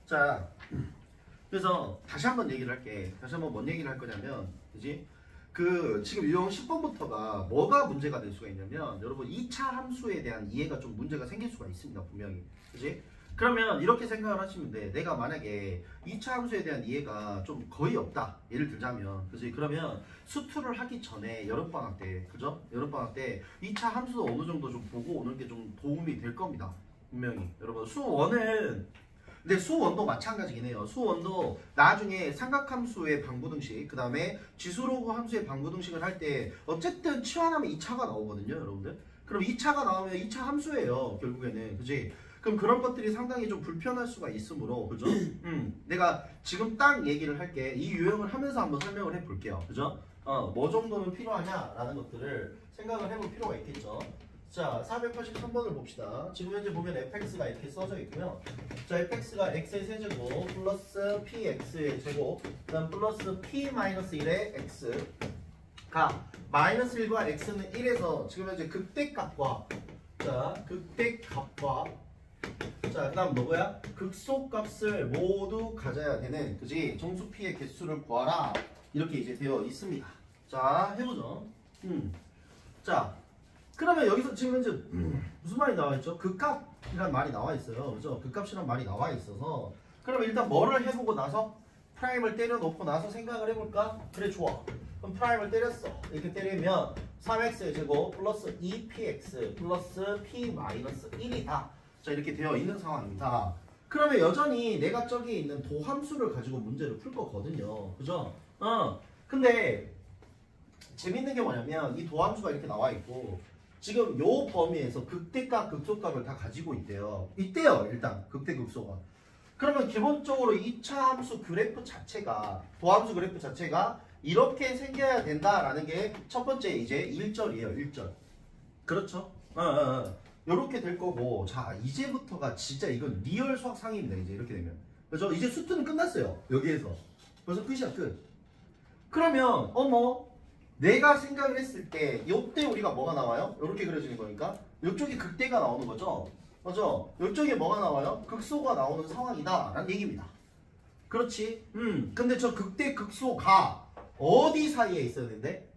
자, 그래서 다시 한번 얘기를 할게. 다시 한번 뭔 얘기를 할 거냐면, 그지? 지금 유형 10번부터가 뭐가 문제가 될 수가 있냐면, 여러분 2차 함수에 대한 이해가 좀 문제가 생길 수가 있습니다, 분명히. 그지? 그러면 이렇게 생각을 하시면 돼. 내가 만약에 2차 함수에 대한 이해가 좀 거의 없다. 예를 들자면. 그지? 그러면 수투를 하기 전에 여름방학 때, 그죠? 여름방학 때 2차 함수도 어느 정도 좀 보고 오는 게 좀 도움이 될 겁니다. 분명히. 여러분, 수1은 근데 수1도 마찬가지긴 해요. 수1도 나중에 삼각함수의 방부등식, 그 다음에 지수로그 함수의 방부등식을 할 때 어쨌든 치환하면 2차가 나오거든요, 여러분들. 그럼 2차가 나오면 2차 함수예요, 결국에는. 그지? 그럼 그런 것들이 상당히 좀 불편할 수가 있으므로, 그죠? 내가 지금 딱 얘기를 할게. 이 유형을 하면서 한번 설명을 해볼게요. 그죠? 뭐 정도는 필요하냐라는 것들을 생각을 해볼 필요가 있겠죠. 자, 483번을 봅시다. 지금 현재 보면 fx가 이렇게 써져 있고요. 자, fx가 x의 세제곱 플러스 px의 제곱, 그 다음 플러스 p-1의 x가 마이너스 1과 x는 1에서 지금 현재 극대값과, 자, 극대값과, 자, 그 다음 뭐야? 극소값을 모두 가져야 되는, 그지? 정수 p의 개수를 구하라. 이렇게 이제 되어 있습니다. 자, 해보죠. 자, 그러면 여기서 지금 현재 무슨 말이 나와 있죠? 극값이란 말이 나와 있어요. 그죠? 극값이란 말이 나와 있어서, 그러면 일단 뭐를 해보고 나서 프라임을 때려놓고 나서 생각을 해볼까? 그래, 좋아. 그럼 프라임을 때렸어. 이렇게 때리면 3x의 제곱 플러스 2px 플러스 p-1이다. 자, 이렇게 되어 있는 상황입니다. 그러면 여전히 내가 저기 있는 도함수를 가지고 문제를 풀 거거든요. 그죠? 근데 재밌는 게 뭐냐면 이 도함수가 이렇게 나와 있고 지금 요 범위에서 극대값, 극소값을 다 가지고 있대요. 일단 극대, 극소가. 그러면 기본적으로 2차 함수 그래프 자체가, 도함수 그래프 자체가 이렇게 생겨야 된다라는 게 첫 번째 이제 1절이에요. 1절. 그렇죠? 요렇게 될 거고, 자, 이제부터가 진짜 이건 리얼 수학 상입니다. 이제 이렇게 되면. 그죠? 이제 수투는 끝났어요. 여기에서. 벌써 끝이야, 끝. 그러면, 내가 생각을 했을 때, 요때 우리가 뭐가 나와요? 요렇게 그려지는 거니까. 요쪽이 극대가 나오는 거죠? 맞죠? 요쪽에 뭐가 나와요? 극소가 나오는 상황이다. 라는 얘기입니다. 그렇지? 근데 저 극대, 극소가 어디 사이에 있어야 되는데?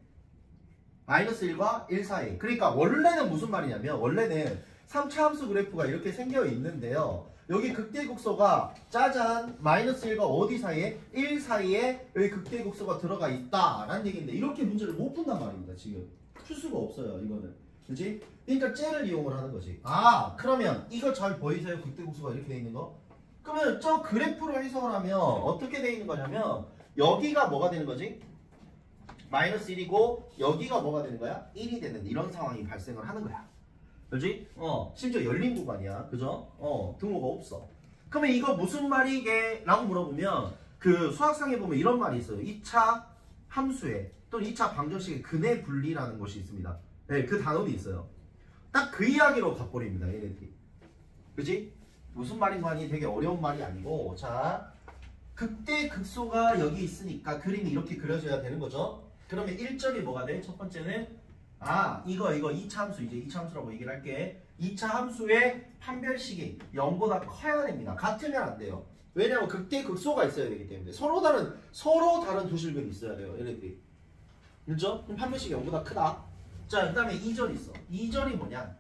마이너스 1과 1 사이. 그러니까 원래는 무슨 말이냐면, 원래는 3차 함수 그래프가 이렇게 생겨 있는데요. 여기 극대극소가 짜잔 마이너스 1과 어디 사이에? 1 사이에 여기 극대극소가 들어가 있다라는 얘기인데 이렇게 문제를 못 푼단 말입니다. 지금 풀 수가 없어요. 이거는. 그치? 그러니까 쟤를 이용을 하는 거지. 그러면 이거 잘 보이세요? 극대극소가 이렇게 돼 있는 거? 그러면 저 그래프로 해석을 하면 어떻게 돼 있는 거냐면 여기가 뭐가 되는 거지? 마이너스 1이고 여기가 뭐가 되는 거야? 1이 되는 이런 상황이 발생을 하는 거야. 그렇지? 심지어 열린 구간이야. 그죠? 등호가 없어. 그러면 이거 무슨 말이게? 라고 물어보면 그 수학상에 보면 이런 말이 있어요. 2차 함수에 또는 2차 방정식의 근해 분리라는 것이 있습니다. 네, 그 단원이 있어요. 딱 그 이야기로 가버립니다. 얘네들이. 그지? 무슨 말인가니 되게 어려운 말이 아니고, 자, 극대 극소가 여기 있으니까 그림이 이렇게 그려져야 되는 거죠. 그러면 1점이 뭐가 돼? 첫 번째는 이거 2차 함수, 이제 2차 함수라고 얘기를 할게. 2차 함수의 판별식이 0보다 커야 됩니다. 같으면 안 돼요. 왜냐면 극대 극소가 있어야 되기 때문에 서로 다른 두 실근이 있어야 돼요. 얘네들이. 그렇죠? 그럼 판별식이 0보다 크다. 자, 그 다음에 2절 있어. 2절이 뭐냐?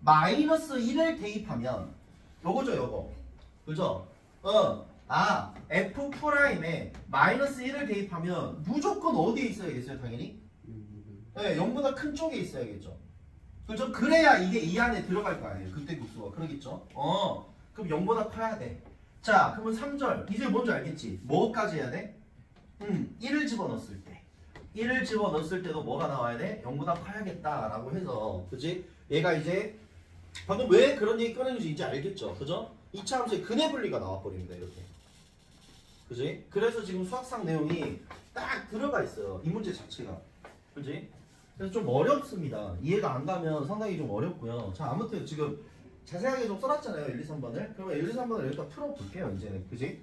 마이너스 1을 대입하면 요거죠, 요거. 그죠? F'에 마이너스 1을 대입하면 무조건 어디에 있어야겠어요, 당연히? 네, 0보다 큰 쪽에 있어야겠죠. 그죠? 그래야 이게 이 안에 들어갈 거 아니에요. 극대 극소가. 그러겠죠? 그럼 0보다 커야 돼. 자, 그러면 3절. 이제 뭔지 알겠지? 뭐까지 해야 돼? 1을 집어넣었을 때. 1을 집어넣었을 때도 뭐가 나와야 돼? 0보다 커야겠다라고 해서. 그치? 얘가 이제 방금 왜 그런 얘기 꺼내는지 이제 알겠죠? 그죠? 2차 함수의 근해 분리가 나와버립니다. 이렇게. 그지? 그래서 지금 수학상 내용이 딱 들어가 있어요. 이 문제 자체가. 그지? 그래서 좀 어렵습니다. 이해가 안 가면 상당히 좀 어렵고요. 자, 아무튼 지금 자세하게 좀 써놨잖아요. 1, 2, 3번을. 그러면 1, 2, 3번을 여기다 풀어볼게요. 이제는. 그지?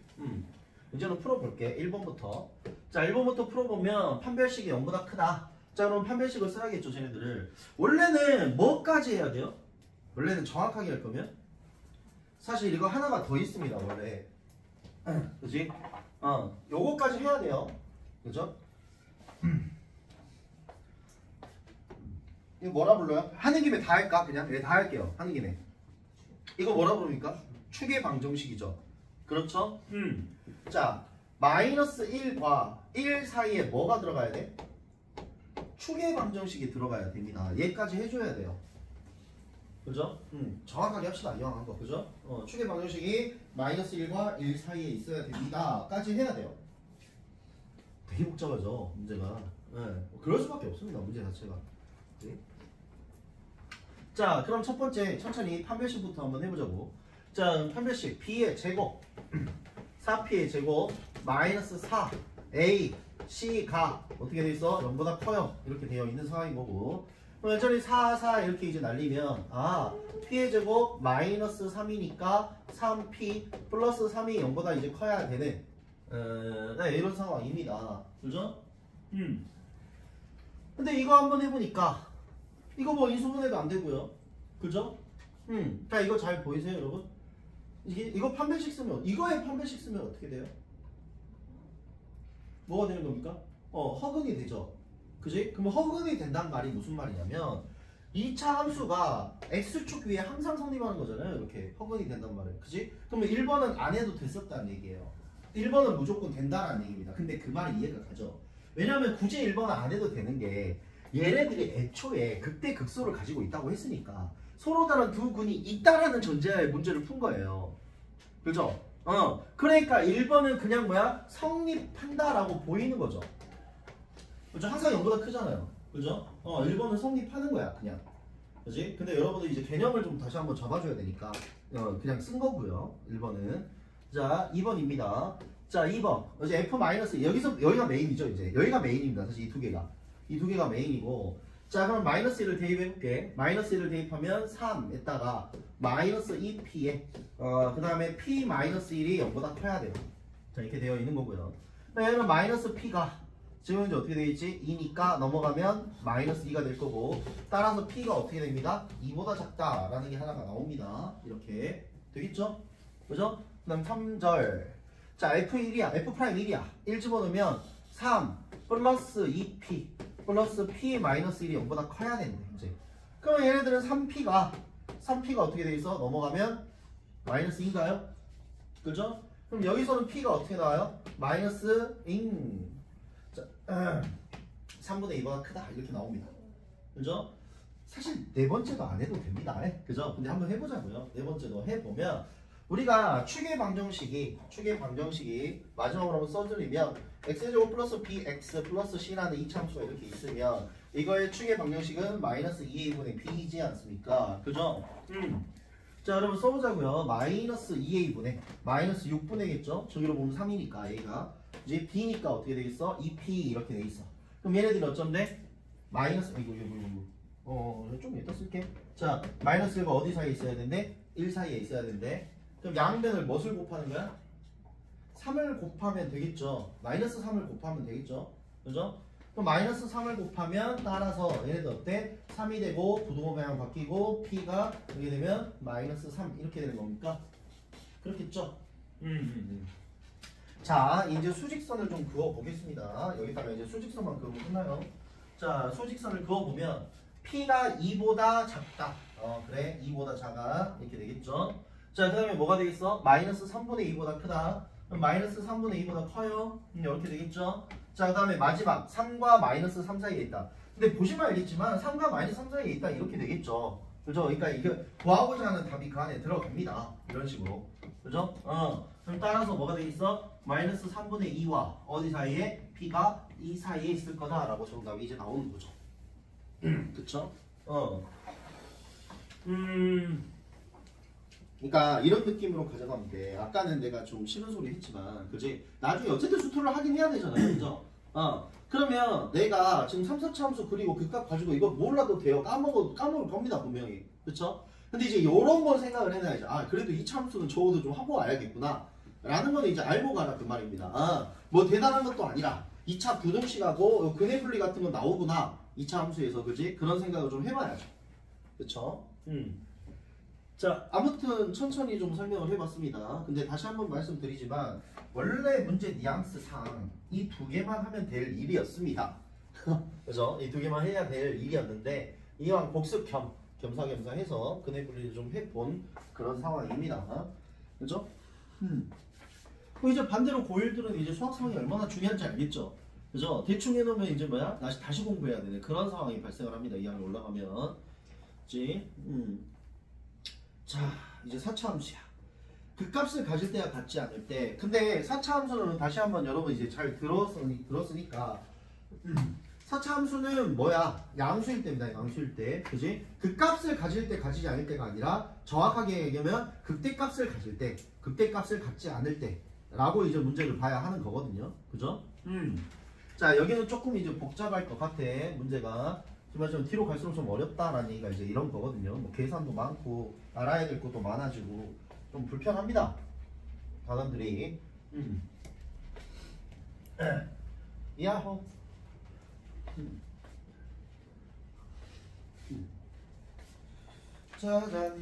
이제는 풀어볼게. 1번부터. 자, 1번부터 풀어보면 판별식이 0보다 크다. 자, 그럼 판별식을 써야겠죠. 쟤네들을. 원래는 뭐까지 해야 돼요? 원래는 정확하게 할 거면 사실 이거 하나가 더 있습니다 원래. 그지? 요거까지 해야 돼요. 그죠? 이거 뭐라 불러요? 하는 김에 다 할까? 그냥? 네, 다 할게요. 하는 김에. 이거 뭐라 부릅니까? 축의 방정식이죠. 그렇죠? 자, 마이너스 1과 1 사이에 뭐가 들어가야 돼? 축의 방정식이 들어가야 됩니다. 얘까지 해줘야 돼요. 그죠? 정확하게 합시다. 이왕 한 거. 그죠? 축의 방정식이 마이너스 1과 1 사이에 있어야 됩니다. 까지 해야 돼요. 되게 복잡하죠, 문제가. 네. 그럴 수밖에 없습니다, 문제 자체가. 네. 자, 그럼 첫 번째 천천히 판별식부터 한번 해보자고. 자, 판별식 B의 제곱 4P의 제곱 마이너스 4 A C가 어떻게 돼 있어? 0보다 커요. 이렇게 되어 있는 상황인 거고. 그럼 여전히 4, 4 이렇게 이제 날리면 P의 제곱 마이너스 3이니까 3P 플러스 3이 0보다 이제 커야 되는 네, 이런 상황입니다. 그죠? 근데 이거 한번 해보니까 이거 뭐 인수분해도 안 되고요. 그죠? 자, 이거 잘 보이세요, 여러분? 이거 판별식 쓰면, 이거에 판별식 쓰면 어떻게 돼요? 뭐가 되는 겁니까? 허근이 되죠. 그지? 그럼 허근이 된다는 말이 무슨 말이냐면 2차 함수가 x축 위에 항상 성립하는 거잖아요. 이렇게 허근이 된다는 말은. 그지? 그러면 1번은 안 해도 됐었다는 얘기예요. 1번은 무조건 된다는 얘기입니다. 근데 그 말이 이해가 가죠. 왜냐면 굳이 1번은 안 해도 되는 게 얘네들이 애초에 극대 극소를 가지고 있다고 했으니까 서로 다른 두 군이 있다라는 전제하에 문제를 푼 거예요. 그죠? 그러니까 1번은 그냥 뭐야? 성립한다라고 보이는 거죠. 그죠? 항상 0보다 크잖아요. 그죠? 1번은 성립하는 거야, 그냥. 그지? 근데 여러분들 이제 개념을 좀 다시 한번 잡아줘야 되니까 그냥 쓴 거고요. 1번은. 자, 2번입니다. 자, 2번. 이제 F- 여기가 메인이죠, 이제. 여기가 메인입니다. 사실 이 두 개가. 이 두 개가 메인이고. 자, 그럼 마이너스 1을 대입해볼게. 마이너스 1을 대입하면 3에다가 마이너스 2p에 그 다음에 p 마이너스 1이 0보다 커야 돼요. 자, 이렇게 되어 있는 거고요. 얘는 마이너스 p가 지금 이제 어떻게 되어있지? 2니까 넘어가면 마이너스 2가 될 거고, 따라서 p가 어떻게 됩니다? 2보다 작다라는 게 하나가 나옵니다. 이렇게 되겠죠? 그죠? 그 다음 3절. 자, F1이야. F'1이야. 1 집어넣으면 3 플러스 2p 플러스 p 마이너스 1이 0보다 커야 되는데, 이제. 그럼 얘네들은 3p가 어떻게 돼 있어? 넘어가면 마이너스 2인가요? 그죠? 그럼 여기서는 p가 어떻게 나와요? 마이너스 3분의 2보다 크다. 이렇게 나옵니다. 그죠? 사실 네 번째도 안 해도 됩니다. 그죠? 근데 한번 해보자고요. 네 번째도 해보면 우리가 축의 방정식이 마지막으로 한번 써드리면 x제곱 플러스 bx 플러스 c라는 이차함수가 이렇게 있으면 이거의 축의 방정식은 마이너스 2a분의 b이지 않습니까? 그죠? 자, 여러분 써보자고요. 마이너스 2a분의 마이너스 6분의겠죠? 저기로 보면 3이니까 a가 이제 b니까 어떻게 되겠어? 2p 이렇게 돼 있어. 그럼 얘네들이 어쩐데? 마이너스 이거 좀 이따 쓸게. 자, 마이너스 1과 어디 사이에 있어야 된대? 1 사이에 있어야 된대. 그럼 양변을 무엇을 곱하는 거야? 3을 곱하면 되겠죠. 마이너스 3을 곱하면 되겠죠. 그죠? 그럼 마이너스 3을 곱하면 따라서 얘네들 어때? 3이 되고 부동호 방향 바뀌고 p가 이렇게 되면 마이너스 3 이렇게 되는 겁니까? 그렇겠죠? 자, 이제 수직선을 좀 그어 보겠습니다. 여기다가 이제 수직선만 그으면 끝나요. 자, 수직선을 그어 보면 p가 2보다 작다. 그래, 2보다 작아. 이렇게 되겠죠. 자, 그 다음에 뭐가 되겠어? 마이너스 3분의 2보다 크다. 그럼 마이너스 3분의 2보다 커요. 이렇게 되겠죠. 자, 그 다음에 마지막 3과 마이너스 3 사이에 있다. 근데 보시면 알겠지만 3과 마이너스 3 사이에 있다. 이렇게 되겠죠. 그죠? 그러니까 이게 구하고자 하는 답이 그 안에 들어갑니다. 이런 식으로. 그죠? 그럼 따라서 뭐가 되겠어? 마이너스 3분의 2와 어디 사이에? p가 이 사이에 있을 거다라고 정답이 이제 나오는 거죠. 그쵸? 그러니까 이런 느낌으로 가져가면 돼. 아까는 내가 좀 싫은 소리 했지만, 그지? 나중에 어쨌든 수투를 하긴 해야 되잖아요, 그죠? 그러면 내가 지금 3, 4차 함수 그리고 극값 가지고 이거 몰라도 돼요. 까먹을 겁니다, 분명히. 그쵸? 근데 이제 요런 걸 생각을 해놔야죠. 그래도 2차 함수는 적어도 좀 하고 와야겠구나. 라는 건 이제 알고 가라 그 말입니다. 뭐 대단한 것도 아니라 2차 부등식하고 근해 분리 같은 거 나오구나. 2차 함수에서, 그지? 그런 생각을 좀 해봐야죠. 그쵸? 자, 아무튼 천천히 좀 설명을 해봤습니다. 근데 다시 한번 말씀드리지만 원래 문제 뉘앙스상 이 두 개만 하면 될 일이었습니다. 그죠? 이 두 개만 해야 될 일이었는데 이왕 복습 겸사겸사 해서 근해 분리를 좀 해본 그런 상황입니다. 그죠? 그럼 이제 반대로 고1들은 이제 수학 상황이 얼마나 중요한지 알겠죠? 그죠? 대충 해놓으면 이제 뭐야? 다시 공부해야 되는 그런 상황이 발생을 합니다. 2학년 올라가면. 그치? 자, 이제 4차 함수야. 그 값을 가질 때와 같지 않을 때. 근데 4차 함수는 다시 한번 여러분 이제 잘 들었으니까 4차 함수는 뭐야? 양수일 때입니다. 양수일 때. 그지? 그 값을 가질 때 가지지 않을 때가 아니라 정확하게 얘기하면 극대값을 가질 때, 극대값을 갖지 않을 때 라고 이제 문제를 봐야 하는 거거든요. 그죠? 자, 여기는 조금 이제 복잡할 것 같아. 문제가. 하지만 좀 뒤로 갈수록 좀 어렵다라는 얘기가 이제 이런 거거든요. 뭐 계산도 많고 알아야 될 것도 많아지고 좀 불편합니다. 단원들이. 야호. 짜잔.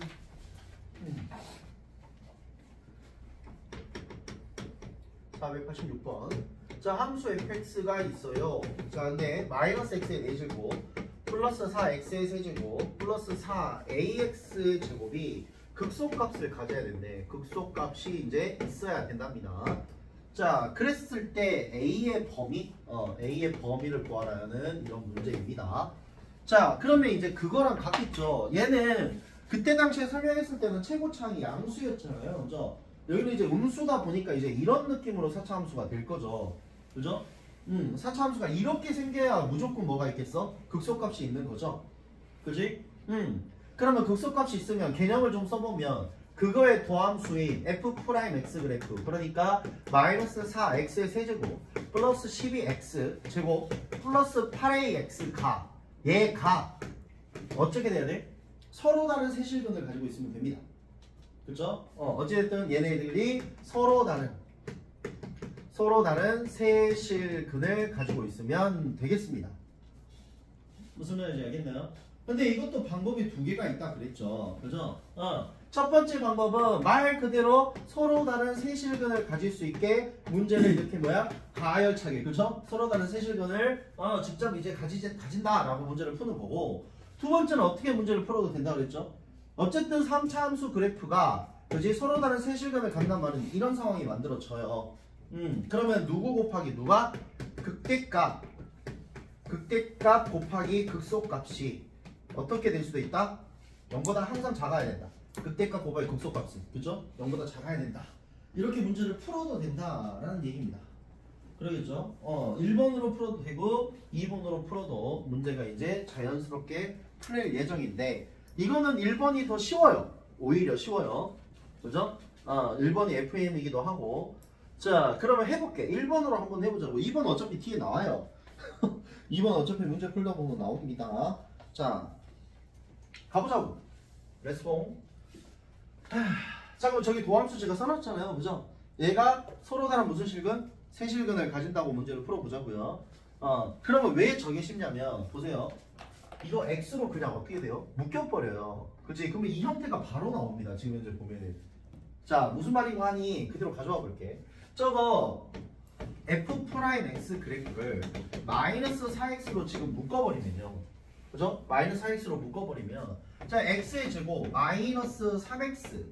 486번. 자, 함수 fx가 있어요. 자, 근데 마이너스 x의 4제곱 플러스 4x의 세제곱 플러스 4ax 제곱이 극소값을 가져야 되는데 극소값이 이제 있어야 된답니다. 자, 그랬을 때 a의 범위를 구하라는 이런 문제입니다. 자, 그러면 이제 그거랑 같겠죠. 얘는 그때 당시에 설명했을 때는 최고차항이 양수였잖아요. 그죠? 여기는 이제 음수다 보니까 이제 이런 느낌으로 4차 함수가 될 거죠. 그죠? 4차 함수가 이렇게 생겨야 무조건 뭐가 있겠어? 극소값이 있는 거죠. 그지? 그러면 극소값이 있으면 개념을 좀 써보면 그거의 도함수인 f'x 그래프, 그러니까 마이너스 4x의 세제곱 플러스 12x 제곱 플러스 8ax 얘가 어떻게 돼야 돼? 서로 다른 세실근을 가지고 있으면 됩니다. 그죠? 어찌됐든 얘네들이 서로 다른 세실근을 가지고 있으면 되겠습니다. 무슨 말인지 알겠나요? 근데 이것도 방법이 두 개가 있다 그랬죠. 그죠? 첫 번째 방법은 말 그대로 서로 다른 세실근을 가질 수 있게 문제를 이렇게 가열차게, 그죠? 서로 다른 세실근을 직접 이제 가진다라고 문제를 푸는 거고, 두 번째는 어떻게 문제를 풀어도 된다 그랬죠? 어쨌든 3차 함수 그래프가 그지 서로 다른 세실근을 갖는단 말은 이런 상황이 만들어져요. 그러면 누구 곱하기 누가? 극대값 곱하기 극소값이 어떻게 될 수도 있다? 0보다 항상 작아야 된다. 극대값 곱하기 극소값은, 그죠? 0보다 작아야 된다. 이렇게 문제를 풀어도 된다라는 얘기입니다. 그러겠죠? 1번으로 풀어도 되고 2번으로 풀어도 문제가 이제 자연스럽게 풀릴 예정인데, 이거는 1번이 더 쉬워요. 오히려 쉬워요. 그죠? 1번이 FM이기도 하고. 자, 그러면 해볼게. 1번으로 한번 해보자고. 2번 어차피 뒤에 나와요. 2번 어차피 문제 풀다 보면 나옵니다. 자, 가보자고. 렛츠고. 자, 그럼 저기 도함수 제가 써놨잖아요. 그죠? 얘가 서로 다른 무슨 실근? 세실근을 가진다고 문제를 풀어보자고요. 그러면 왜 저게 쉽냐면, 보세요. 이거 x로 그냥 어떻게 돼요? 묶여버려요. 그치? 그러면 이 형태가 바로 나옵니다. 지금 현재 보면은. 자, 무슨 말이고 하니 그대로 가져와 볼게. 저거 f'x 그래프를 마이너스 4x로 지금 묶어버리면요. 그죠? 마이너스 4x로 묶어버리면, 자, x의 제곱 마이너스 3x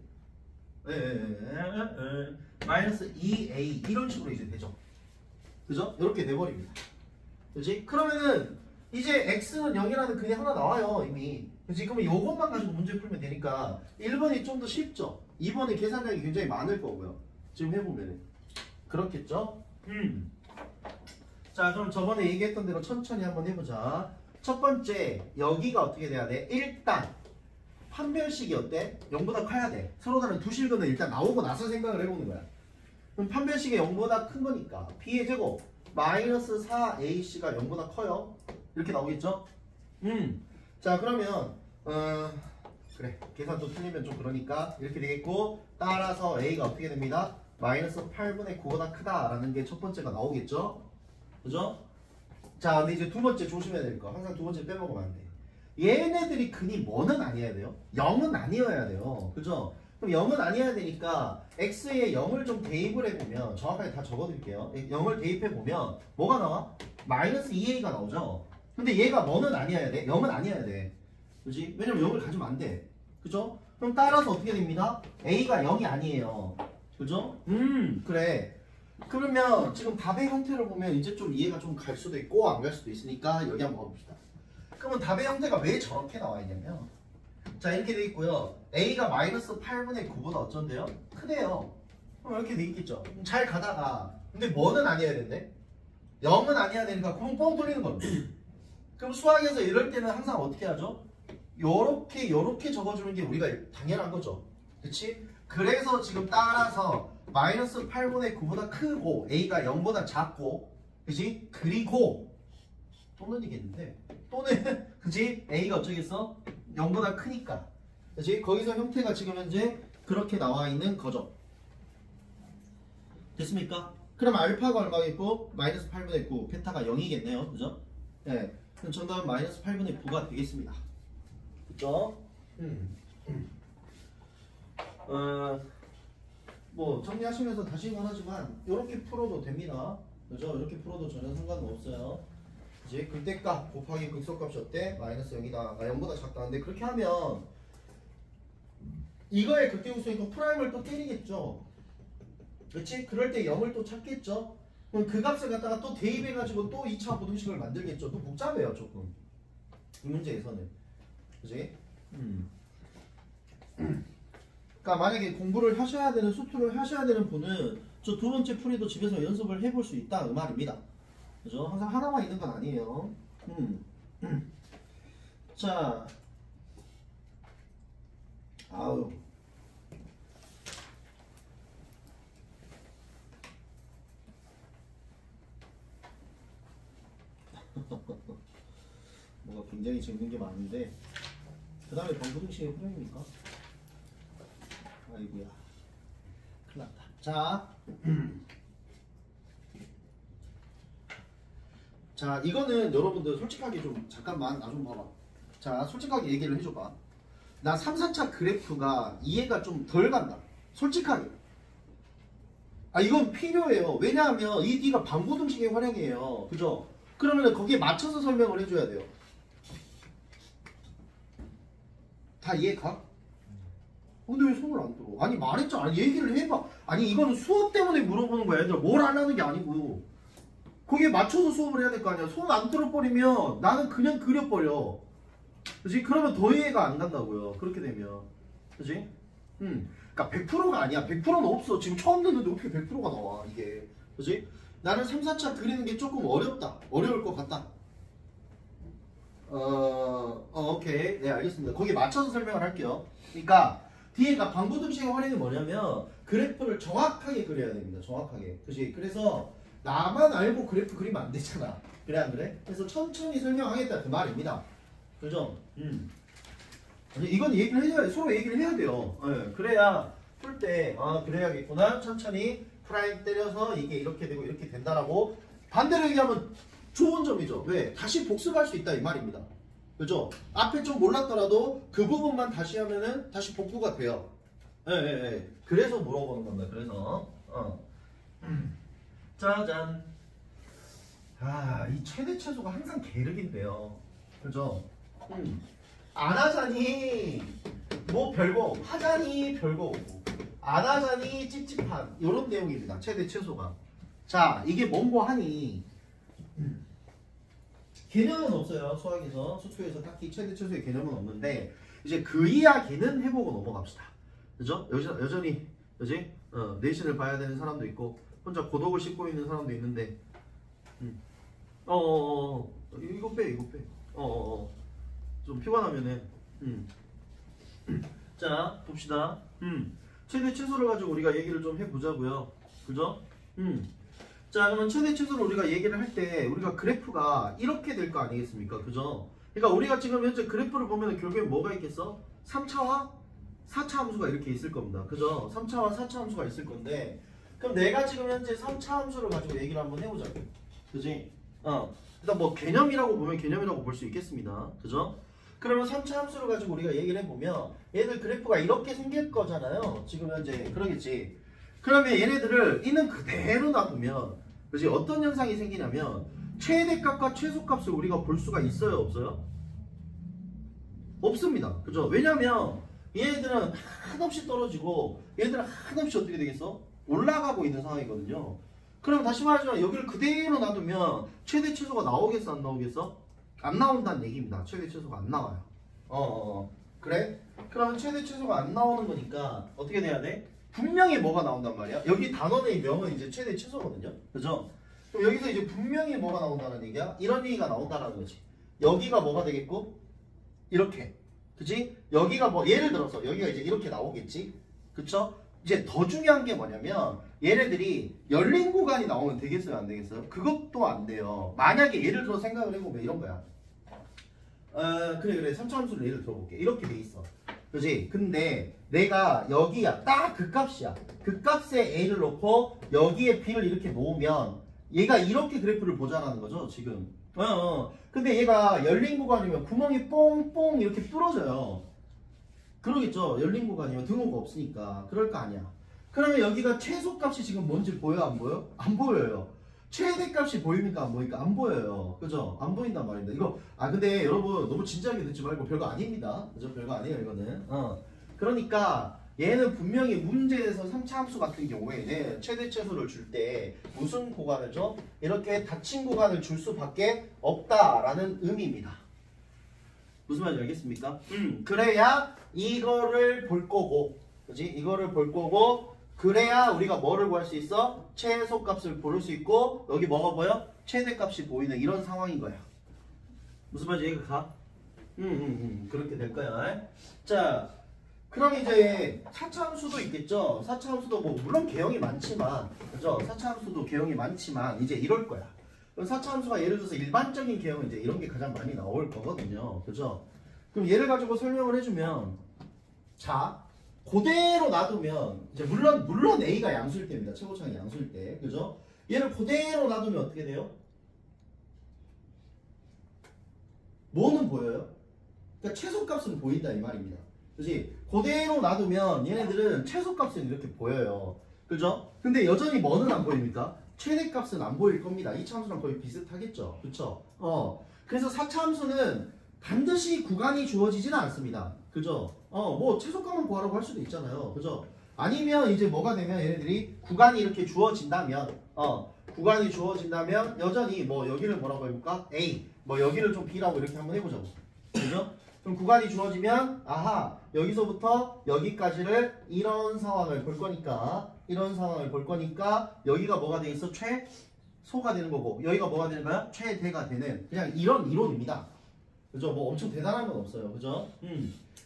마이너스 2a 이런 식으로 이제 되죠. 그죠? 이렇게 돼버립니다. 그치? 그러면은 이제 x는 0이라는 근이 하나 나와요 이미. 그치? 그러면 요것만 가지고 문제 풀면 되니까 1번이 좀 더 쉽죠. 2번이 계산량이 굉장히 많을 거고요. 지금 해보면은 그렇겠죠? 자, 그럼 저번에 얘기했던 대로 천천히 한번 해보자. 첫 번째, 여기가 어떻게 돼야 돼? 일단 판별식이 어때? 0보다 커야 돼. 서로 다른 두 실근은 일단 나오고 나서 생각을 해보는 거야. 그럼 판별식이 0보다 큰 거니까 b의 제곱 마이너스 4ac가 0보다 커요. 이렇게 나오겠죠? 자, 그러면 그래, 계산 좀 틀리면 좀 그러니까 이렇게 되겠고, 따라서 a가 어떻게 됩니다? 마이너스 8분의 9보다 크다라는 게 첫 번째가 나오겠죠? 그죠? 자, 근데 이제 두 번째 조심해야 될 거. 항상 두 번째 빼먹으면 안 돼. 얘네들이 근이 뭐는 아니어야 돼요? 0은 아니어야 돼요. 그죠? 그럼 0은 아니어야 되니까 x에 0을 좀 대입을 해보면 정확하게 다 적어드릴게요. 0을 대입해보면 뭐가 나와? 마이너스 2a가 나오죠? 근데 얘가 뭐는 아니어야 돼? 0은 아니어야 돼. 그지? 왜냐면 0을 가지면 안 돼. 그죠? 그럼 따라서 어떻게 됩니다? a가 0이 아니에요. 그죠? 그래. 그러면 지금 답의 형태를 보면 이제 좀 이해가 좀 갈 수도 있고 안 갈 수도 있으니까 여기 한번 봐봅시다. 그러면 답의 형태가 왜 저렇게 나와 있냐면 자 이렇게 돼 있고요. a가 마이너스 8분의 9보다 어쩐데요? 크대요. 그럼 이렇게 돼 있겠죠. 잘 가다가 근데 뭐는 아니어야 된대? 0은 아니어야 되니까 뻥뻥 뚫리는 겁니다. 그럼 수학에서 이럴 때는 항상 어떻게 하죠? 요렇게 적어주는 게 우리가 당연한 거죠. 그치? 그래서 지금 따라서 마이너스 8분의 9보다 크고 a가 0보다 작고 그치? 그리고 또는 이겠는데 또는 그치? a가 어쩌겠어? 0보다 크니까 그치? 거기서 형태가 지금 현재 그렇게 나와 있는 거죠. 됐습니까? 그럼 알파가 얼마겠고? 마이너스 8분의 9 베타가 0이겠네요. 그죠? 네. 그럼 정답은 마이너스 8분의 9가 되겠습니다. 그죠? 뭐 정리하시면서 다시 말하지만 이렇게 풀어도 됩니다. 그죠? 이렇게 풀어도 전혀 상관은 없어요. 이제 극대값 곱하기 극소값이 어때? 마이너스 0이다. 0보다 작다. 근데 그렇게 하면 이거의 극대극소니까 프라임을 또 때리겠죠. 그렇지? 그럴 때 0을 또 찾겠죠. 그럼 그 값을 갖다가 또 대입해가지고 또 2차 부등식을 만들겠죠. 또 복잡해요 조금. 이 문제에서는. 그지? 그러니까 만약에 공부를 하셔야 되는 수투를 하셔야 되는 분은 저 두 번째 풀이도 집에서 연습을 해볼 수 있다 그 말입니다. 그죠? 항상 하나만 있는 건 아니에요. 자, 아우. 뭐가 굉장히 재밌는 게 많은데 그 다음에 방부등식의 프레임입니까? 아이고야 큰일났다. 자, 자 이거는 여러분들 솔직하게 좀 잠깐만 나 좀 봐봐. 자 솔직하게 얘기를 해줘봐. 나 3, 4차 그래프가 이해가 좀 덜 간다. 솔직하게. 아 이건 필요해요. 왜냐하면 이 D가 방부등식의 활용이에요. 그죠? 그러면 거기에 맞춰서 설명을 해줘야 돼요. 다 이해가? 근데 왜 손을 안 들어? 아니 말했잖아. 아니 얘기를 해봐. 아니 이거는 수업 때문에 물어보는 거야. 얘들아 뭘 안 하는 게 아니고 거기에 맞춰서 수업을 해야 될 거 아니야. 손 안 들어버리면 나는 그냥 그려버려. 그치? 그러면 더 이해가 안 간다고요. 그렇게 되면. 그치? 그러니까 100%가 아니야. 100%는 없어. 지금 처음 듣는데 어떻게 100%가 나와 이게. 그치? 나는 3, 4차 그리는 게 조금 어렵다. 어려울 것 같다. 오케이. 네, 알겠습니다. 거기에 맞춰서 설명을 할게요. 그러니까 뒤에가 방부등식의 활용이 뭐냐면 그래프를 정확하게 그려야 됩니다. 정확하게. 그치? 그래서 나만 알고 그래프 그리면 안 되잖아. 그래 안 그래? 그래서 천천히 설명하겠다 그 말입니다. 그죠? 이건 얘기를 해야 서로 얘기를 해야 돼요. 네, 그래야 풀 때 그래야겠구나. 천천히 프라임 때려서 이게 이렇게 되고 이렇게 된다라고 반대로 얘기하면 좋은 점이죠. 왜? 다시 복습할 수 있다 이 말입니다. 그죠? 앞에 좀 몰랐더라도 그 부분만 다시 하면은 다시 복구가 돼요. 예. 그래서 물어보는 겁니다. 그래서 짜잔. 이 최대 최소가 항상 계륵인데요. 그죠? 안 하자니 뭐 별거 하자니 별거 없고 안 하자니 찝찝한 이런 내용입니다. 최대 최소가. 자 이게 뭔고 하니 개념은 없어요. 수학에서 수투에서 딱히 최대 최소의 개념은 없는데 이제 그 이야기는 해보고 넘어갑시다. 그죠? 여전히 그지? 내신을 봐야 되는 사람도 있고 혼자 고독을 씻고 있는 사람도 있는데 이거 빼 좀 피곤하면은 자 봅시다. 최대 최소를 가지고 우리가 얘기를 좀 해보자고요. 그죠? 자 그러면 최대 최소를 우리가 얘기를 할 때 우리가 그래프가 이렇게 될 거 아니겠습니까? 그죠? 그러니까 우리가 지금 현재 그래프를 보면 결국엔 뭐가 있겠어? 3차와 4차 함수가 이렇게 있을 겁니다. 그죠? 3차와 4차 함수가 있을 건데 그럼 내가 지금 현재 3차 함수를 가지고 얘기를 한번 해보자고. 그지? 일단 뭐 개념이라고 보면 개념이라고 볼 수 있겠습니다. 그죠? 그러면 3차 함수를 가지고 우리가 얘기를 해보면 얘들 그래프가 이렇게 생길 거잖아요. 지금 현재 그러겠지. 그러면 얘네들을 있는 그대로 놔두면 그렇지 어떤 현상이 생기냐면 최대값과 최소값을 우리가 볼 수가 있어요, 없어요? 없습니다. 그죠? 왜냐면 얘네들은 한없이 떨어지고 얘네들은 한없이 어떻게 되겠어? 올라가고 있는 상황이거든요. 그럼 다시 말하자면 여기를 그대로 놔두면 최대 최소가 나오겠어, 안 나오겠어? 안 나온다는 얘기입니다. 최대 최소가 안 나와요. 그래? 그러면 최대 최소가 안 나오는 거니까 어떻게 돼야 돼? 분명히 뭐가 나온단 말이야? 여기 단원의 명은 이제 최대 최소거든요. 그죠? 그럼 여기서 이제 분명히 뭐가 나온다는 얘기야? 이런 얘기가 나온다는 거지. 여기가 뭐가 되겠고? 이렇게. 그치? 여기가 뭐 예를 들어서 여기가 이제 이렇게 나오겠지? 그쵸? 이제 더 중요한 게 뭐냐면 얘네들이 열린 구간이 나오면 되겠어요? 안 되겠어요? 그것도 안 돼요. 만약에 예를 들어 생각을 해보면 이런 거야. 그래 3차 함수를 예를 들어볼게. 이렇게 돼 있어. 그지? 근데 내가 여기야 딱 그 값이야. 그 값에 A를 놓고 여기에 B를 이렇게 놓으면 얘가 이렇게 그래프를 보자라는 거죠 지금. 근데 얘가 열린 구간이면 구멍이 뽕뽕 이렇게 뚫어져요. 그러겠죠. 열린 구간이면 등호가 없으니까. 그럴 거 아니야. 그러면 여기가 최소값이 지금 뭔지 보여 안 보여? 안 보여요. 최대값이 보입니까 안 보입니까? 안 보여요. 그죠? 안 보인단 말입니다. 이거 근데 여러분 너무 진지하게 듣지 말고 별거 아닙니다. 그죠? 별거 아니에요 이거는. 그러니까 얘는 분명히 문제에서 3차 함수 같은 경우에는 최대 최소를 줄 때 무슨 구간을 줘? 이렇게 닫힌 구간을 줄 수밖에 없다라는 의미입니다. 무슨 말인지 알겠습니까? 그래야 이거를 볼 거고, 그지? 이거를 볼 거고, 그래야 우리가 뭐를 구할 수 있어? 최소값을 고를 수 있고, 여기 뭐가 보여? 최대값이 보이는 이런 상황인 거야. 무슨 말인지 이해가 가? 그렇게 될 거야. 자, 그럼 이제 4차 함수도 있겠죠? 4차 함수도 뭐 물론 개형이 많지만, 그죠? 4차 함수도 개형이 많지만 이제 이럴 거야. 4차 함수가 예를 들어서 일반적인 개형은 이제 이런 게 가장 많이 나올 거거든요. 그죠? 그럼 얘를 가지고 설명을 해주면, 자, 그대로 놔두면, 이제 물론 A가 양수일 때입니다. 최고차는 양수일 때. 그죠? 얘를 그대로 놔두면 어떻게 돼요? 뭐는 보여요? 그러니까 최소값은 보인다 이 말입니다. 그지? 그대로 놔두면 얘네들은 최소값은 이렇게 보여요. 그죠? 근데 여전히 뭐는 안 보입니까? 최대값은 안 보일 겁니다. 2차 함수랑 거의 비슷하겠죠. 그쵸? 그래서 4차 함수는 반드시 구간이 주어지지는 않습니다. 그죠? 뭐 최소값만 구하라고 할 수도 있잖아요. 그죠? 아니면 이제 뭐가 되면 얘네들이 구간이 이렇게 주어진다면 구간이 주어진다면 여전히 뭐 여기를 뭐라고 해볼까? A 뭐 여기를 좀 B라고 이렇게 한번 해보자고. 그죠? 그럼 구간이 주어지면 아하 여기서부터 여기까지를 이런 상황을 볼 거니까 여기가 뭐가 되겠어? 최소가 되는 거고 여기가 뭐가 되는 거야? 최대가 되는 그냥 이런 이론입니다. 그죠? 뭐 엄청 대단한 건 없어요. 그죠?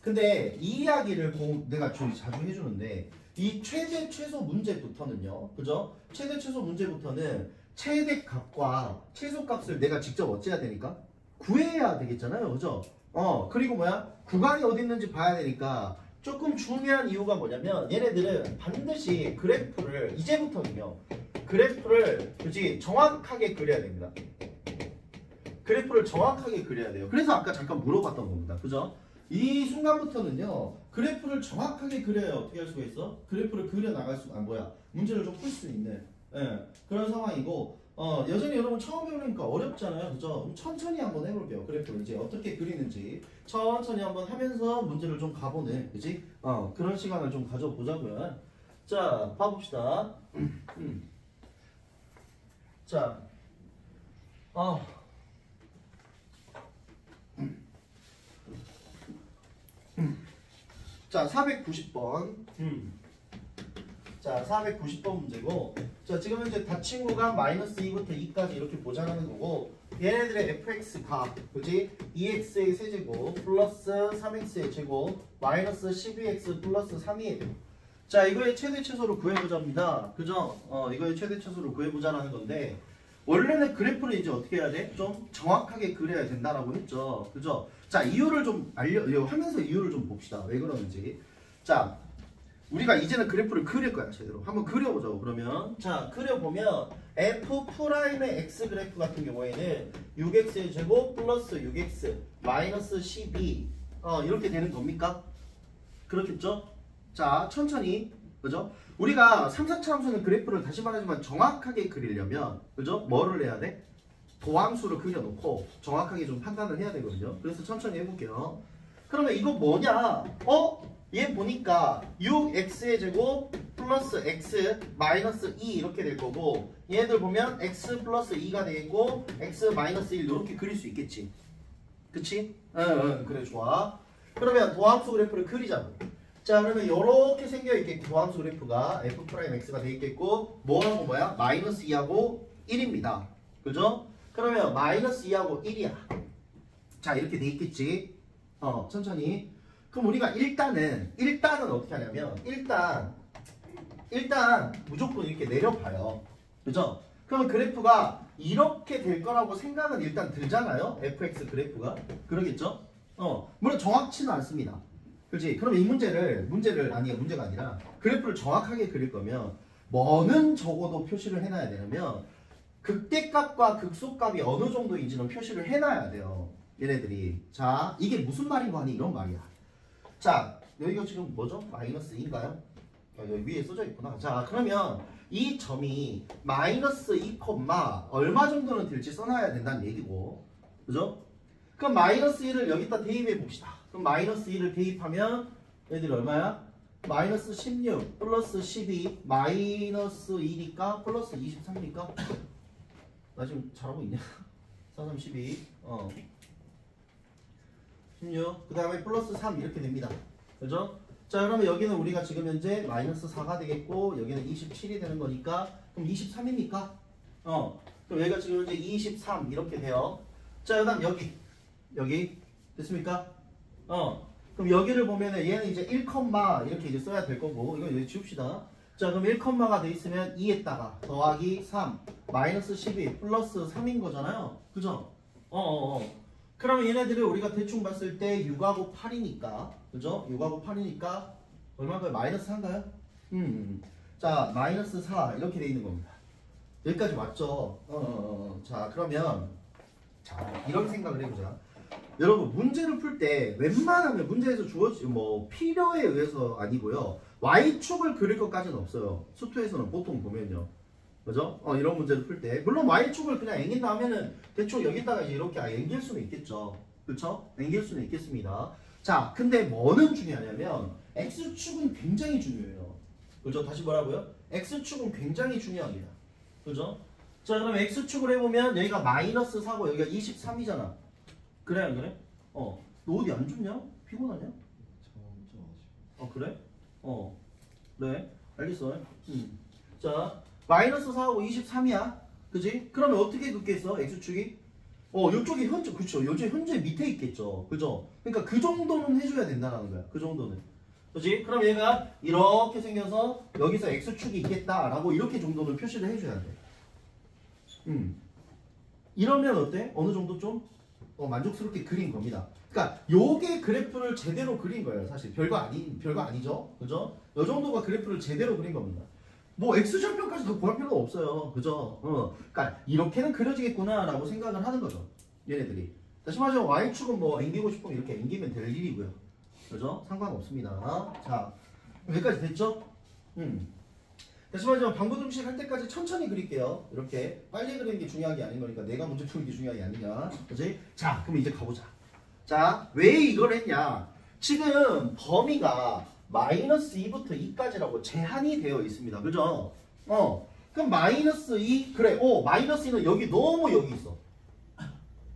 근데 이 이야기를 내가 자주 해주는데 이 최대 최소 문제부터는요. 그죠? 최대 최소 문제부터는 최대값과 최소값을 내가 직접 어찌해야 되니까? 구해야 되겠잖아요. 그죠? 그리고 뭐야? 구간이 어디 있는지 봐야 되니까 조금 중요한 이유가 뭐냐면 얘네들은 반드시 그래프를 이제부터는요. 그래프를 그치 정확하게 그려야 됩니다. 그래프를 정확하게 그려야 돼요. 그래서 아까 잠깐 물어봤던 겁니다. 그죠? 이 순간부터는요. 그래프를 정확하게 그려야 어떻게 할 수가 있어? 그래프를 그려나갈 수가 문제를 좀 풀 수 있는 그런 상황이고 여전히 여러분 처음 배우니까 어렵잖아요. 그죠? 그럼 천천히 한번 해볼게요. 그래프를 이제 어떻게 그리는지 천천히 한번 하면서 문제를 좀 가보는 그지? 그런 시간을 좀 가져보자고요. 자, 봐봅시다. 자, 자, 490번. 자, 490번 문제고, 자, 지금 현재 닫힌 구간 마이너스 2부터 2까지 이렇게 보자라는 거고, 얘네들의 fx 값, 그지? 2x의 세제곱, 플러스 3x의 제곱, 마이너스 12x 플러스 3이에요. 자, 이거의 최대 최소를 구해보자입니다. 그죠? 이거의 최대 최소를 구해보자라는 건데, 원래는 그래프를 이제 어떻게 해야 돼? 좀 정확하게 그려야 된다라고 했죠. 그죠? 자, 이유를 좀 하면서 이유를 좀 봅시다. 왜 그러는지. 자, 우리가 이제는 그래프를 그릴 거야, 제대로. 한번 그려보자고, 그러면. 자, 그려보면 F'의 X 그래프 같은 경우에는 6X의 제곱 플러스 6X 마이너스 12 이렇게 되는 겁니까? 그렇겠죠? 자, 천천히 그죠? 우리가 3, 4차 함수는 그래프를 다시 말하지만 정확하게 그리려면 그죠? 뭐를 해야 돼? 도함수를 그려놓고 정확하게 좀 판단을 해야 되거든요. 그래서 천천히 해볼게요. 그러면 이거 뭐냐? 얘 보니까 6x의 제곱 플러스 x 마이너스 2 이렇게 될 거고 얘들 보면 x 플러스 2가 되겠고 x 마이너스 1 이렇게 그릴 수 있겠지. 그치? 응, 그래 좋아. 그러면 도함수 그래프를 그리자고. 자, 그러면 이렇게 생겨 있겠고 도함수 그래프가 f'x가 돼 있겠고 뭐하고 뭐야? 마이너스 2하고 1입니다. 그죠? 그러면 마이너스 2하고 1이야. 자, 이렇게 돼 있겠지. 천천히. 그럼 우리가 일단은 어떻게 하냐면 일단 무조건 이렇게 내려봐요. 그죠? 그러면 그래프가 이렇게 될 거라고 생각은 일단 들잖아요. fx 그래프가. 그러겠죠? 물론 정확치는 않습니다. 그렇지? 그럼 이 문제가 아니라 그래프를 정확하게 그릴 거면 뭐는 적어도 표시를 해놔야 되냐면 극대값과 극소값이 어느 정도인지는 표시를 해놔야 돼요. 얘네들이. 자, 이게 무슨 말인 거 아니? 이런 말이야. 자, 여기가 지금 뭐죠? 마이너스 2인가요? 여기 위에 써져 있구나. 자, 그러면 이 점이 마이너스 2, 얼마 정도는 될지 써놔야 된다는 얘기고. 그죠? 그럼 마이너스 1을 여기다 대입해 봅시다. 그럼 마이너스 1을 대입하면 얘들이 얼마야? 마이너스 16 플러스 12 마이너스 2니까 플러스 23이니까 나 지금 잘하고 있냐? 4, 3, 12 16 그 다음에 플러스 3 이렇게 됩니다. 그죠? 자, 그러면 여기는 우리가 지금 현재 마이너스 4가 되겠고 여기는 27이 되는 거니까 그럼 23입니까? 그럼 여기가 지금 현재 23 이렇게 돼요. 자, 그 다음 여기 됐습니까? 그럼 여기를 보면은 얘는 이제 1, 이렇게 이제 써야 될 거고 이거 여기 지웁시다. 자, 그럼 1,가 돼 있으면 2에다가 더하기 3 마이너스 12 플러스 3인 거잖아요. 그죠? 그러면 얘네들을 우리가 대충 봤을 때 6하고 8이니까 그죠? 6하고 8이니까 얼마인가요? 마이너스 4인가요? 자, 마이너스 4 이렇게 돼 있는 겁니다. 여기까지 맞죠? 자, 그러면 자, 이런 생각을 해보자. 여러분 문제를 풀 때 웬만하면 문제에서 주어진 필요에 의해서 아니고요. Y축을 그릴 것까지는 없어요. 수투에서는 보통 보면요. 그죠? 이런 문제를 풀 때 물론 Y축을 그냥 앵긴다 하면은 대충 여기다가 이렇게 앵길 수는 있겠죠. 그쵸? 앵길 수는 있겠습니다. 자, 근데 뭐는 중요하냐면 X축은 굉장히 중요해요. 그죠? 다시 뭐라고요? X축은 굉장히 중요합니다. 그죠? 자, 그럼 X축을 해보면 여기가 마이너스 4고 여기가 23이잖아. 그래 안 그래? 너 어디 안 좋냐? 피곤하냐? 그래? 그래. 알겠어. 자, 마이너스 4하고 23이야. 그지? 그러면 어떻게 긋겠어? X축이? 요쪽이 현재, 그쵸. 요즘 현재 밑에 있겠죠. 그죠? 그러니까 그 정도는 해줘야 된다는 거야. 그 정도는. 그지? 그럼 얘가 이렇게 생겨서 여기서 X축이 있겠다라고 이렇게 정도는 표시를 해줘야 돼. 이러면 어때? 어느 정도 좀 만족스럽게 그린 겁니다. 그러니까 요게 그래프를 제대로 그린 거예요. 사실 별거 아니죠. 그죠? 요 정도가 그래프를 제대로 그린 겁니다. 뭐 X절편까지 더 구할 필요가 없어요. 그죠? 그러니까 이렇게는 그려지겠구나라고 생각을 하는 거죠. 얘네들이. 다시 말하자면 Y축은 앵기고 싶으면 이렇게 앵기면 될 일이고요. 그죠? 상관없습니다. 자, 여기까지 됐죠? 다시 말하자면 방부등식 할 때까지 천천히 그릴게요. 이렇게 빨리 그리는 게 중요한 게 아닌 거니까 내가 문제 푸는 게 중요한 게 아니냐. 그치? 자, 그럼 이제 가보자. 자, 왜 이걸 했냐? 지금 범위가 마이너스 2부터 2까지라고 제한이 되어 있습니다. 그죠? 그럼 마이너스 2, 그래. 마이너스 2는 여기 있어.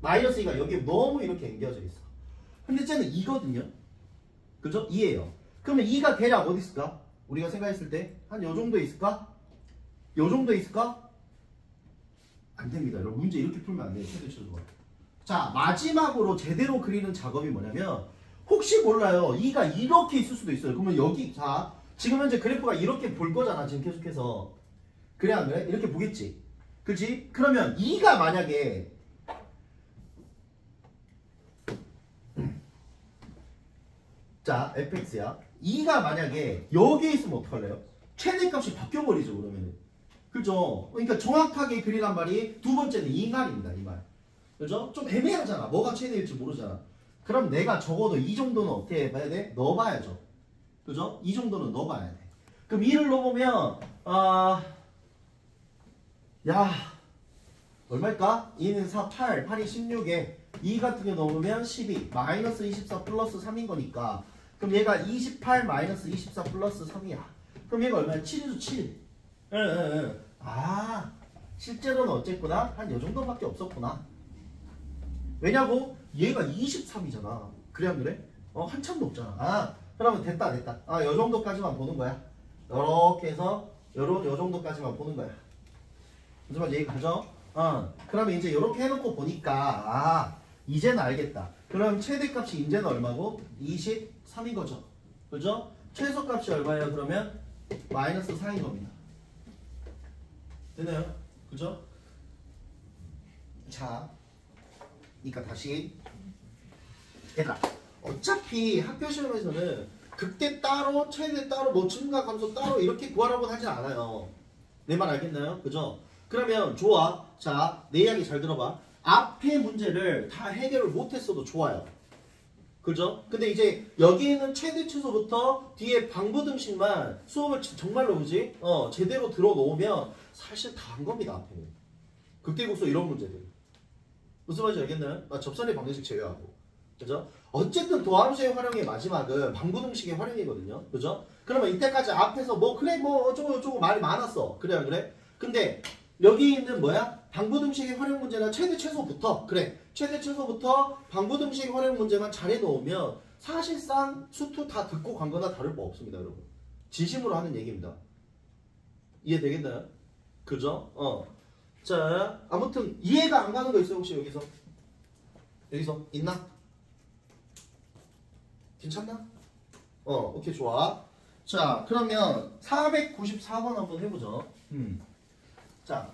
마이너스 2가 여기 너무 이렇게 앵겨져 있어. 근데 쟤는 2거든요. 그죠? 2예요. 그러면 2가 대략 어디 있을까? 우리가 생각했을 때 한 요 정도에 있을까? 요 정도에 있을까? 안 됩니다. 여러분 문제 이렇게 풀면 안 돼요. 최대치로. 자, 마지막으로 제대로 그리는 작업이 뭐냐면 혹시 몰라요. 2가 이렇게 있을 수도 있어요. 그러면 여기 자, 지금 현재 그래프가 이렇게 볼 거잖아. 지금 계속해서. 그래 안 그래? 이렇게 보겠지. 그치? 그러면 2가 만약에 자, fx야. 2가 만약에 여기에 있으면 어떡할래요? 최대값이 바뀌어버리죠, 그러면은. 그죠? 그러니까 정확하게 그리란 말이 두 번째는 이 말입니다, 이 말. 그죠? 좀 애매하잖아. 뭐가 최대일지 모르잖아. 그럼 내가 적어도 이 정도는 어떻게 해봐야 돼? 넣어봐야죠. 그죠? 이 정도는 넣어봐야 돼. 그럼 2를 넣어보면 야 얼마일까? 2는 4, 8, 8이 16에 2 같은 게 넣으면 12 마이너스 24 플러스 3인 거니까 그럼 얘가 28 마이너스 24 플러스 3이야. 그럼 얘가 얼마야? 7이죠 7. 응. 아 실제로는 어쨌구나 한 요 정도밖에 없었구나. 왜냐고? 얘가 23이잖아. 그래 안 그래? 한참 높잖아. 그러면 됐다. 요 정도까지만 보는 거야. 요렇게 해서 요 정도까지만 보는 거야. 무슨 말인지 이해 가죠? 그러면 이제 요렇게 해놓고 보니까 이제는 알겠다. 그럼 최대값이 이제는 얼마고? 23인 거죠. 그죠? 최소값이 얼마예요? 그러면 마이너스 4인 겁니다. 되나요? 그죠? 자, 그러니까 다시 얘들아 어차피 학교 시험에서는 극대 따로 최대 따로 뭐 증가 감소 따로 이렇게 구하라고 하진 않아요. 내 말 알겠나요? 그죠? 그러면 좋아. 자, 내 이야기 잘 들어봐. 앞에 문제를 다 해결을 못했어도 좋아요. 그죠? 근데 이제 여기 있는 최대 최소부터 뒤에 방부 등식만 수업을 정말로 그지? 제대로 들어놓으면 사실 다 한 겁니다. 앞에는. 극대국소 이런 문제들. 무슨 말인지 알겠나요? 접선의 방정식 제외하고. 그죠? 어쨌든 도함수의 활용의 마지막은 방부 등식의 활용이거든요. 그죠? 그러면 이때까지 앞에서 뭐 그래 뭐 어쩌고 말이 많았어. 그래 안 그래? 근데 여기 있는 뭐야? 방부 등식의 활용 문제나 최대 최소부터 그래. 최대 최소부터 방부 등식의 활용 문제만 잘 해놓으면 사실상 수투 다 듣고 간 거나 다를 바 없습니다. 여러분. 진심으로 하는 얘기입니다. 이해되겠나요? 그죠? 자, 아무튼 이해가 안 가는 거 있어요? 혹시 여기서? 여기서? 있나? 괜찮나? 오케이 좋아. 자, 그러면 494번 한번 해보죠. 자,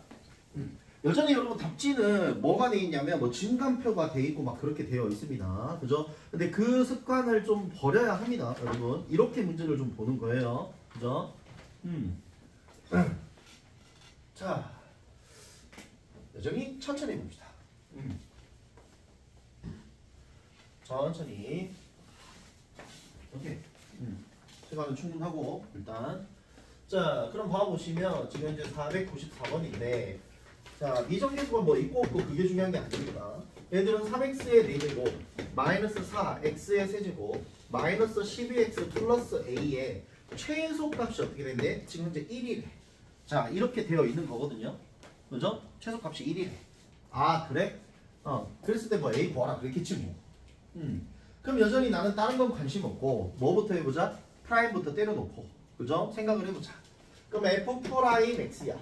여전히 여러분 답지는 뭐가 돼 있냐면 뭐 진간표가 돼 있고 막 그렇게 되어 있습니다. 그죠? 근데 그 습관을 좀 버려야 합니다. 여러분 이렇게 문제를 좀 보는 거예요. 그죠? 자, 여전히 천천히 봅시다. 천천히. 오케이. 시간은 충분하고 일단 자 그럼 봐보시면 지금 현재 494번인데 자 미정계수가 뭐 있고 없고 그게 중요한 게 아닙니다. 얘들은 3x의 4제곱 마이너스 4x의 세제곱 마이너스 12x 플러스 a의 최소값이 어떻게 되는데 지금 현재 1이래. 자 이렇게 되어 있는 거거든요. 그죠? 최소값이 1이래. 아 그래? 그랬을 때 뭐 a 구하라 그랬겠지 뭐. 그럼 여전히 나는 다른 건 관심 없고 뭐부터 해보자? 프라임부터 때려놓고 그죠? 생각을 해보자. 그럼 f 프라임 x야.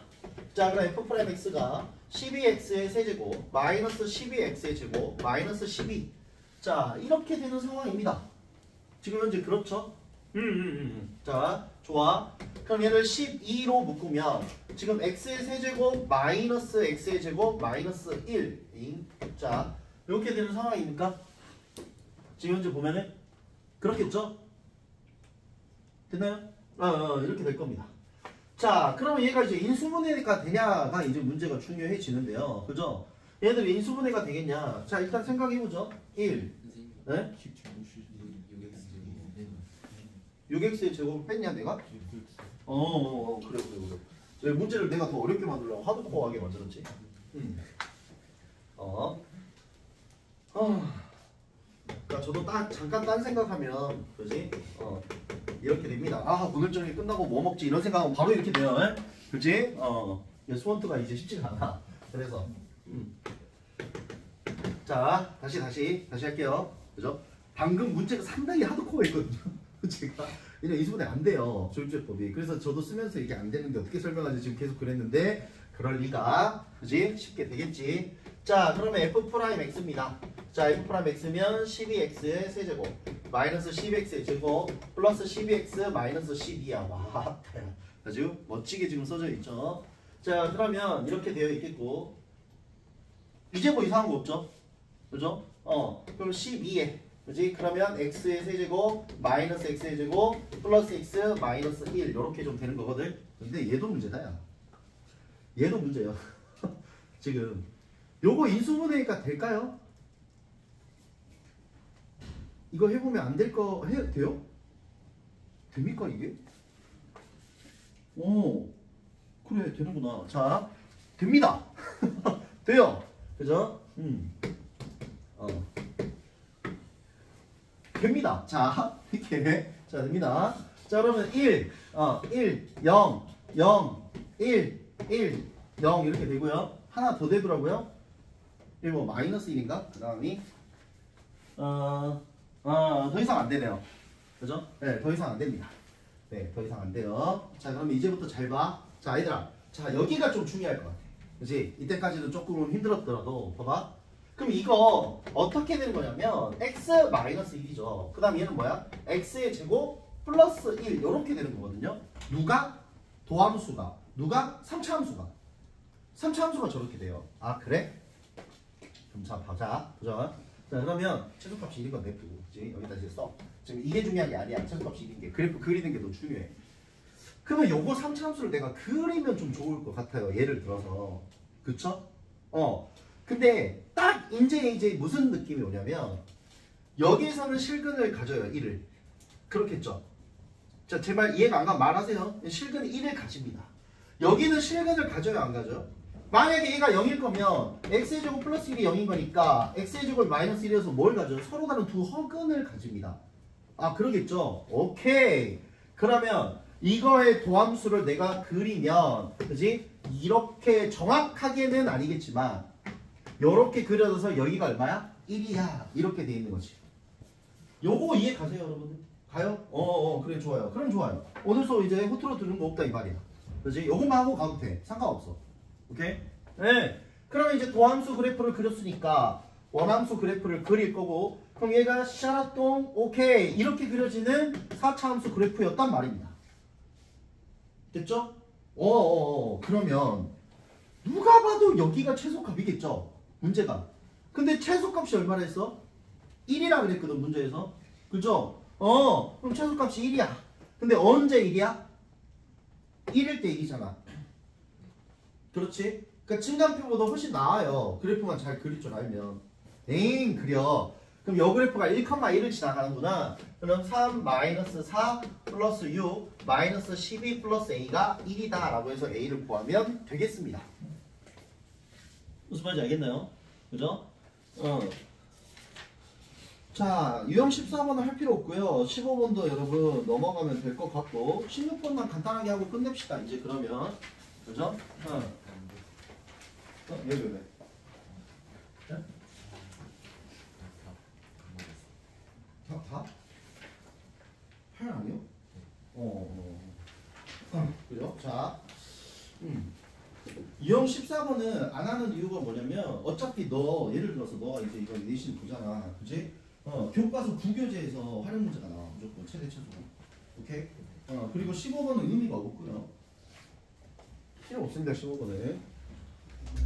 자 그럼 f 프라임 x가 12x의 세제곱 마이너스 12x의 제곱 마이너스 12. 자 이렇게 되는 상황입니다. 지금 현재 그렇죠? 자 좋아. 그럼 얘를 12로 묶으면 지금 x의 세제곱 마이너스 x의 제곱 마이너스 1. 자 이렇게 되는 상황입니까? 지금 현재 보면은 그렇겠죠? 됐나요? 이렇게 될 겁니다. 자, 그러면 얘가 이제 인수분해가 되냐가 이제 문제가 중요해지는데요. 그죠? 얘들 인수분해가 되겠냐? 자, 일단 생각해보죠. 1. 네? 6x의 제곱을 뺐냐, 내가? 그래. 왜 문제를 내가 더 어렵게 만들려고 하드코어하게 만들었지? 그러니까 저도 잠깐 딴 생각하면 그지? 이렇게 됩니다. 오늘 저녁에 끝나고 뭐 먹지 이런 생각하면 바로 이렇게 돼요. 그지? 수원트가 이제 쉽지가 않아. 그래서 자 다시 할게요. 그죠? 방금 문제가 상당히 하드코어했거든요. 제가 이런 인수분해 안 돼요. 조립제법이. 그래서 저도 쓰면서 이게 안 되는데 어떻게 설명하지 지금 계속 그랬는데 그럴 리가. 그지? 쉽게 되겠지. 자 그러면 f'x입니다. 자 f'x면 12x의 세제곱 마이너스 12x의 제곱 플러스 12x 마이너스 12야. 와 아주 멋지게 지금 써져 있죠. 자 그러면 이렇게 되어 있겠고 이제 뭐 이상한 거 없죠? 그죠? 그럼 12에 그지? 그러면 x의 세제곱 마이너스 x의 제곱 플러스 x 마이너스 1 이렇게 좀 되는 거거든. 근데 얘도 문제다 야. 얘도 문제야. 지금 요거 인수분해니까 될까요? 이거 해보면 안 될 거 해 돼요? 됩니까 이게? 오 그래 되는구나. 자 됩니다. 돼요. 그죠? 어 됩니다. 자 이렇게 자 됩니다. 자 그러면 1 0 0 1 1 0 이렇게 되고요. 하나 더 되더라고요. 이거 뭐 마이너스 1인가? 그 다음이 더 이상 안 되네요. 그죠? 네, 더 이상 안 됩니다. 네, 더 이상 안 돼요. 자, 그럼 이제부터 잘 봐. 자, 얘들아. 자, 여기가 좀 중요할 것 같아. 그치? 이때까지도 조금 힘들었더라도, 봐봐. 그럼 이거 어떻게 되는 거냐면, x-1이죠. 그 다음 얘는 뭐야? x의 제곱 플러스 1. 이렇게 되는 거거든요. 누가? 도함수가. 누가? 3차 함수가. 3차 함수가 저렇게 돼요. 아, 그래? 그럼 자, 보자. 보자. 자, 그러면 최소값이 1인 건 냅두고, 그치? 여기다 이제 써. 지금 이게 중요한 게 아니야. 최소값이 1인 게. 그래프 그리는 게 더 중요해. 그러면 요거 3차 함수를 내가 그리면 좀 좋을 것 같아요. 예를 들어서. 그쵸? 근데 딱 이제 무슨 느낌이 오냐면 여기에서는 실근을 가져요. 1을. 그렇겠죠? 자, 제 말 이해가 안 가면 말하세요. 실근 1을 가집니다. 여기는 실근을 가져요, 안 가져요? 만약에 얘가 0일 거면 x의 제곱 플러스 1이 0인 거니까 x의 제곱 마이너스 1이어서 뭘 가져요? 서로 다른 두 허근을 가집니다. 아, 그러겠죠? 오케이. 그러면 이거의 도함수를 내가 그리면, 그지? 이렇게 정확하게는 아니겠지만 요렇게 그려져서 여기가 얼마야? 1이야. 이렇게 돼 있는 거지. 요거 이해 가세요, 여러분들? 가요? 그래, 좋아요. 그럼 좋아요. 오늘 수업 이제 호투로 들은 거 없다 이 말이야. 그지? 요것만 하고 가도 돼. 상관없어. 오케이? 네. 그러면 이제 도함수 그래프를 그렸으니까 원함수 그래프를 그릴 거고, 그럼 얘가 샤라똥 오케이 이렇게 그려지는 4차 함수 그래프였단 말입니다. 됐죠? 그러면 누가 봐도 여기가 최소값이겠죠? 문제가. 근데 최소값이 얼마나 했어? 1이라 그랬거든 문제에서. 그죠? 그럼 최소값이 1이야. 근데 언제 1이야? 1일 때 1이잖아. 그렇지? 그러니까 증감표보다 훨씬 나아요. 그래프만 잘 그릴 줄 알면. 그려. 그럼 요 그래프가 1,1을 지나가는구나. 그럼 3 마이너스 4 플러스 6 마이너스 12 플러스 a가 1이다 라고 해서 a를 구하면 되겠습니다. 무슨 말인지 알겠나요? 그죠? 자, 유형 14번은 할 필요 없고요. 15번도 여러분 넘어가면 될 것 같고 16번만 간단하게 하고 끝냅시다. 이제 그러면. 그죠? 왜? 다? 8 아니요? 그래요? 자, 유형 14번은 안 하는 이유가 뭐냐면 어차피 너 예를 들어서 너가 이제 이거 내신 보잖아, 그지? 교과서 구교재에서 활용 문제가 나와 무조건 최대 최소가. 오케이? 그리고 15번은 의미가 없고요. 필요 없습니다. 15번은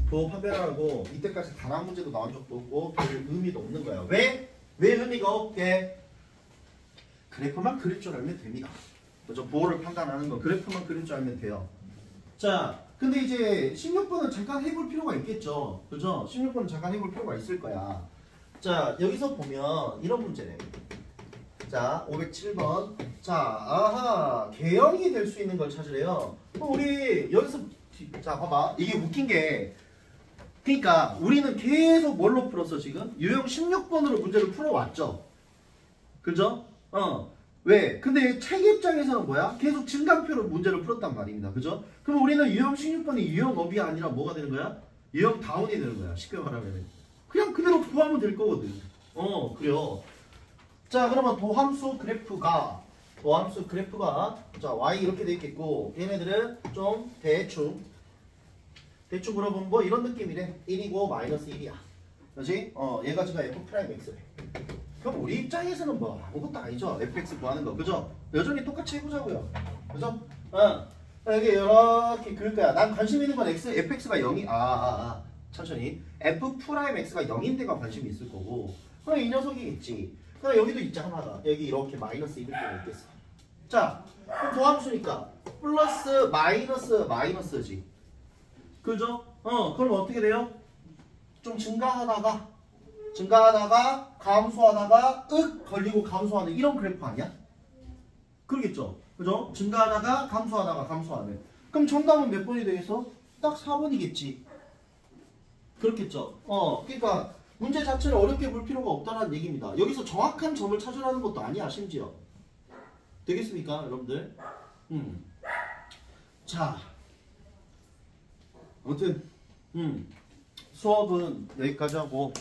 도 판별하고 이때까지 단 한 문제도 나온 적도 없고 별 의미도 없는 거야. 왜? 왜 의미가 없게? 그래프만 그릴 줄 알면 됩니다. 그죠? 보호를 판단하는 건 그래프만 그릴 줄 알면 돼요. 자, 근데 이제 16번은 잠깐 해볼 필요가 있겠죠. 그죠? 16번은 잠깐 해볼 필요가 있을 거야. 자, 여기서 보면 이런 문제네. 자, 507번. 자, 아하, 개형이 될 수 있는 걸 찾으래요. 우리 여기서 자, 봐봐. 이게 웃긴 게 그러니까 우리는 계속 뭘로 풀었어 지금? 유형 16번으로 문제를 풀어왔죠. 그죠? 왜? 근데 책 입장에서는 뭐야? 계속 증감표로 문제를 풀었단 말입니다. 그죠? 그럼 우리는 유형 16번이 유형 업이 아니라 뭐가 되는 거야? 유형 다운이 되는 거야. 쉽게 말하면. 그냥 그대로 구하면 될 거거든. 그래요. 자, 그러면 도함수 그래프가 자, y 이렇게 돼 있겠고 얘네들은 좀 대충 물어보면 뭐 이런 느낌이래. 1이고 마이너스 1이야. 그렇지? 얘가 지금 f'x래. 그럼 우리 입장에서는 뭐 아무것도 아니죠. fx 구하는 거. 그죠? 여전히 똑같이 해보자고요. 그죠? 여기 이렇게 그럴 거야. 난 관심 있는 건 fx가 0이 천천히 f'x가 0인데가 관심이 있을 거고 그럼 이 녀석이 있지. 그럼 여기도 있잖아. 여기 이렇게 마이너스 1일 때가 있겠어. 자, 그럼 도함수니까 플러스 마이너스지. 그죠? 그럼 어떻게 돼요? 좀 증가하다가 증가하다가 감소하다가 걸리고 감소하는 이런 그래프 아니야? 그러겠죠? 그죠? 증가하다가 감소하는. 그럼 정답은 몇 번이 되겠어? 딱 4번이겠지. 그렇겠죠? 그러니까 문제 자체를 어렵게 볼 필요가 없다는 얘기입니다. 여기서 정확한 점을 찾으라는 것도 아니야, 심지어. 되겠습니까, 여러분들? 자, 아무튼 수업은 여기까지 하고